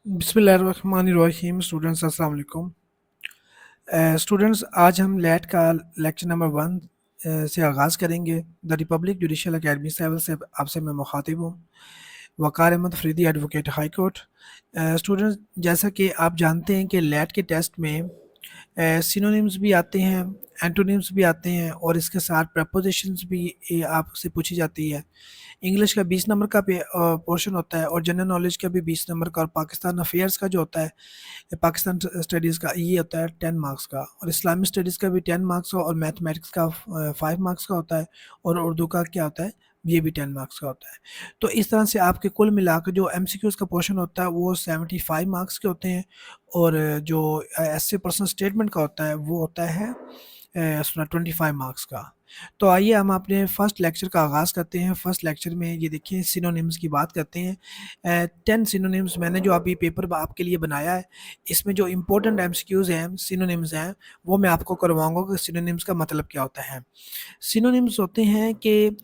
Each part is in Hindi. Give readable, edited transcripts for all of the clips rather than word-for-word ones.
बिस्मिल्लाहिर्रहमानिर्रहीम। स्टूडेंट्स अस्सलाम वालेकुम। स्टूडेंट्स, आज हम लैट का लेक्चर नंबर 1 से आगाज़ करेंगे। द रिपब्लिक जुडिशल अकेडमी से आपसे मैं मुखातिब हूँ, Waqar Ahmad Faridi, advocate high court. Students, जैसा कि आप जानते हैं कि लैट के टेस्ट में सिनोनिम्स भी आते हैं, एंटोनिम्स भी आते हैं और इसके साथ प्रपोजिशंस भी आपसे पूछी जाती है। इंग्लिश का 20 नंबर का पोर्शन होता है और जनरल नॉलेज का भी 20 नंबर का, और पाकिस्तान अफेयर्स का जो होता है, पाकिस्तान स्टडीज़ का, ये होता है 10 मार्क्स का, और इस्लामिक स्टडीज़ का भी 10 मार्क्स का, और मैथमेटिक्स का 5 मार्क्स का होता है, और उर्दू का क्या होता है, ये भी 10 मार्क्स का होता है। तो इस तरह से आपके कुल मिलाकर जो एमसीक्यूज़ का पोर्शन होता है वो 75 मार्क्स के होते हैं, और जो ऐसे पर्सनल स्टेटमेंट का होता है वो होता है 25 मार्क्स का। तो आइए हम अपने फर्स्ट लेक्चर का आगाज़ करते हैं। फर्स्ट लेक्चर में ये देखिए सिनोनिम्स की बात करते हैं। 10 सिनोनिम्स मैंने जो अभी पेपर आपके लिए बनाया है, इसमें जो इम्पोर्टेंट एमसीक्यूज़ हैं, सिनोनिम्स हैं, वो मैं आपको करवाऊँगा कि सिनोनिम्स का मतलब क्या होता है। सिनोनिम्स होते हैं कि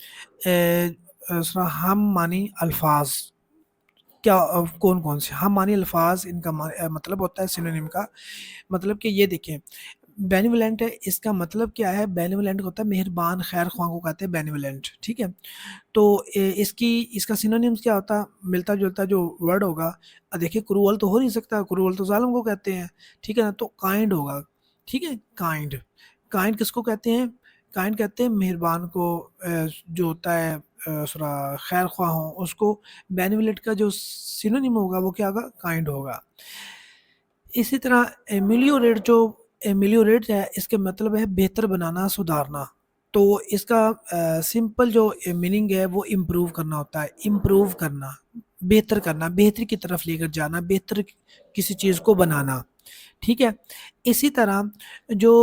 हम मानी अल्फाज, क्या कौन कौन से हम मानी अल्फाज, इनका मतलब होता है सिनोनिम का मतलब कि ये देखें, बेनिवोलेंट है, इसका मतलब क्या है, बेनिवोलेंट होता है मेहरबान, खैर ख्वाह को कहते हैं बेनिवोलेंट, ठीक है। तो इसका सिनोनिम्स क्या होता, मिलता जुलता जो वर्ड होगा, देखिए क्रूअल तो हो नहीं सकता, क्रूअल तो जालिम को कहते हैं, ठीक है ना, तो काइंड होगा, ठीक है। काइंड, काइंड किसको कहते हैं, काइंड कहते हैं मेहरबान को, जो होता है थोड़ा खैर ख्वाह हो उसको। बेनिवोलेंट का जो सिनोनिम होगा वो क्या होगा, काइंड होगा। इसी तरह एमिलियोरेट, जो एमिलियोरेट है, इसके मतलब है बेहतर बनाना, सुधारना। तो इसका सिंपल जो मीनिंग है वो इम्प्रूव करना होता है, इम्प्रूव करना, बेहतर करना, बेहतरी की तरफ लेकर जाना, बेहतर किसी चीज़ को बनाना, ठीक है। इसी तरह जो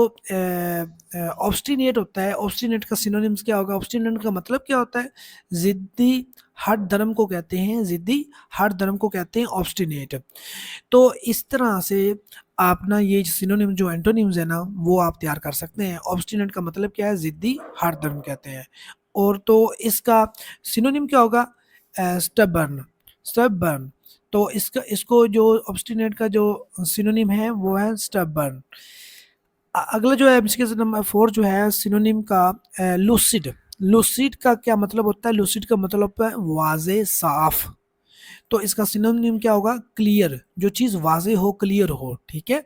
ऑब्स्टिनेट होता है, ऑब्स्टिनेट का सिनोनिम्स क्या होगा, ऑब्स्टिनेट का मतलब क्या होता है, ज़िद्दी, हठ धर्म को कहते हैं, ज़िद्दी हठ धर्म को कहते हैं ऑब्स्टिनेट। तो इस तरह से आप ना ये सिनोनिम जो एंटोनिम्स है ना वो आप तैयार कर सकते हैं। ऑब्स्टिनेट का मतलब क्या है, ज़िद्दी, हार्ड दर्म कहते हैं। और तो इसका सिनोनिम क्या होगा, स्टबर्न, स्टबर्न। तो इसका इसको जो ऑब्स्टिनेट का जो सिनोनिम है वो है स्टबर्न। अगला जो है एमसीक्यू नंबर 4 जो है सिनोनिम का, लूसिड। लूसिड का क्या मतलब होता है, लूसिड का मतलब होता है वाज़े, साफ। तो इसका सिनोनिम क्या होगा, क्लियर, जो चीज़ वाज़े हो, क्लियर हो, ठीक है।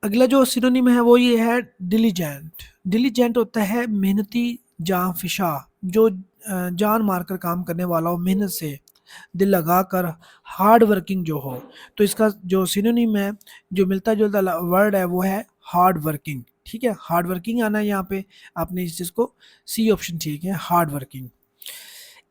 अगला जो सिनोनिम है वो ये है डिलीजेंट। डिलीजेंट होता है मेहनती, जाँफिशा, जो जान मारकर काम करने वाला हो, मेहनत से दिल लगाकर, हार्ड वर्किंग जो हो। तो इसका जो सिनोनिम है, जो मिलता जुलता वर्ड है वो है हार्ड वर्किंग, ठीक है। हार्ड वर्किंग आना है यहाँ पे, आपने इस चीज़ को, सी ऑप्शन ठीक है, हार्ड वर्किंग।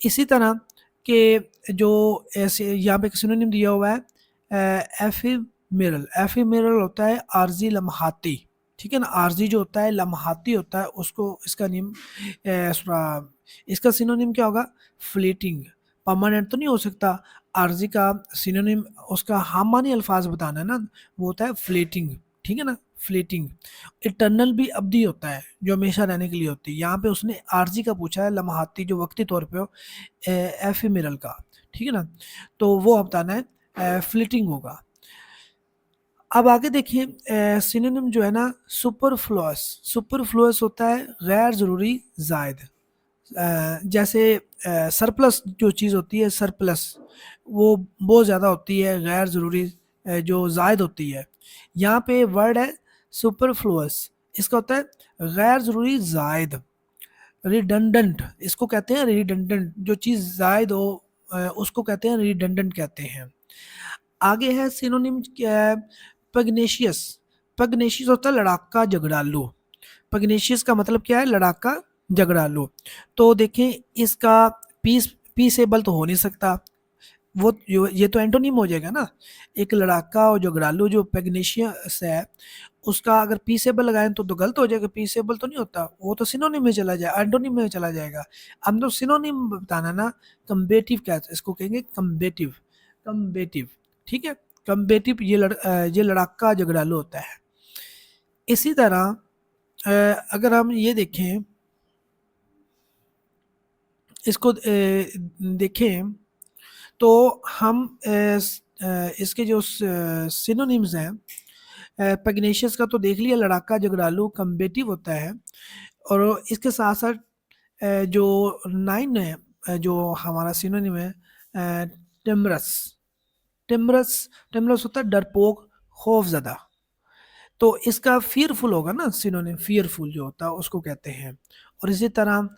इसी तरह के जो ऐसे यहाँ पे सिनोनिम दिया हुआ है, एफिमेरल। एफिमेरल होता है आर्जी लम्हाती, ठीक है ना। आर्जी जो होता है लम्हाती होता है, उसको इसका नेम इसका सिनोनिम क्या होगा, फ्लीटिंग। परमानेंट तो नहीं हो सकता, आर्जी का सिनोनिम, उसका हम मानी अल्फाज बताना है ना, वो होता है फ्लीटिंग, ठीक है ना, फ्लीटिंग। इटर्नल भी अवधि होता है, जो हमेशा रहने के लिए होती है। यहाँ पे उसने आर्जी का पूछा है, लम्हाती जो वक्ती तौर पे हो, एफिमेरल का, ठीक है ना, तो वो अब बताना है फ्लिटिंग होगा। अब आगे देखिए, सिनोनिम जो है ना, सुपरफ्लुअस। सुपरफ्लुअस होता है गैर ज़रूरी, जायद। जैसे सरप्लस जो चीज़ होती है, सरप्लस वो बहुत ज़्यादा होती है, गैर ज़रूरी जो जायद होती है। यहाँ पे वर्ड है सुपरफ्लुअस, इसका होता है गैर ज़रूरी, जायद। रिडंडेंट, इसको कहते हैं रिडंडेंट, जो चीज़ ज़ायद हो उसको कहते हैं रिडंडेंट कहते हैं। आगे है सिनोनिम क्या है, पग्नेशियस। पग्नेशियस होता है लड़ाका, झगड़ालू। पग्नेशियस का मतलब क्या है, लड़ाका, झगड़ालू। तो देखें इसका पीसेबल तो हो नहीं सकता, वो ये तो एंटोनिम हो जाएगा ना। एक लड़ाका और झगड़ालू जो पैग्नेशियस है, उसका अगर पीसेबल लगाएं तो गलत हो जाएगा, पीसेबल तो नहीं होता, वो तो सिनोनिम में चला जाए, एंटोनिम में चला जाएगा। हम तो सिनोनिम बताना ना, कम्बेटिव क्या है, इसको कहेंगे कम्बेटिव, कम्बेटिव, ठीक है। कम्बेटिव ये लड़ाका झगड़ालू होता है। इसी तरह अगर हम ये देखें, इसको देखें तो हम इसके जो सिनोनिम्स हैं, पगनेशियस का तो देख लिया, लड़ाका, झगड़ालू, कम्बेटिव होता है। और इसके साथ साथ जो 9 है, जो हमारा सिनोनिम है, टिमरस। टिमरस टिमरस होता है डरपोक, खौफज़दा। तो इसका फ़ियरफुल होगा ना, सिनोनिम फ़ियरफुल जो होता है उसको कहते हैं। और इसी तरह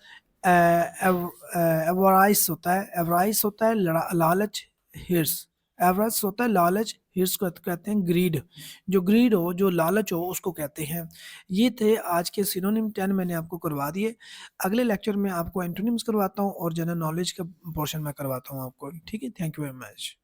एवराइस होता है, एवराइस होता है लालच, हिर्स। एवराइस होता है लालच, हिर्स को कहते हैं ग्रीड। जो ग्रीड हो, जो लालच हो, उसको कहते हैं। ये थे आज के सिनोनिम 10 मैंने आपको करवा दिए। अगले लेक्चर में आपको एंटोनिम्स करवाता हूँ और जनरल नॉलेज का पोर्शन में करवाता हूँ आपको। ठीक है, थैंक यू वेरी मच।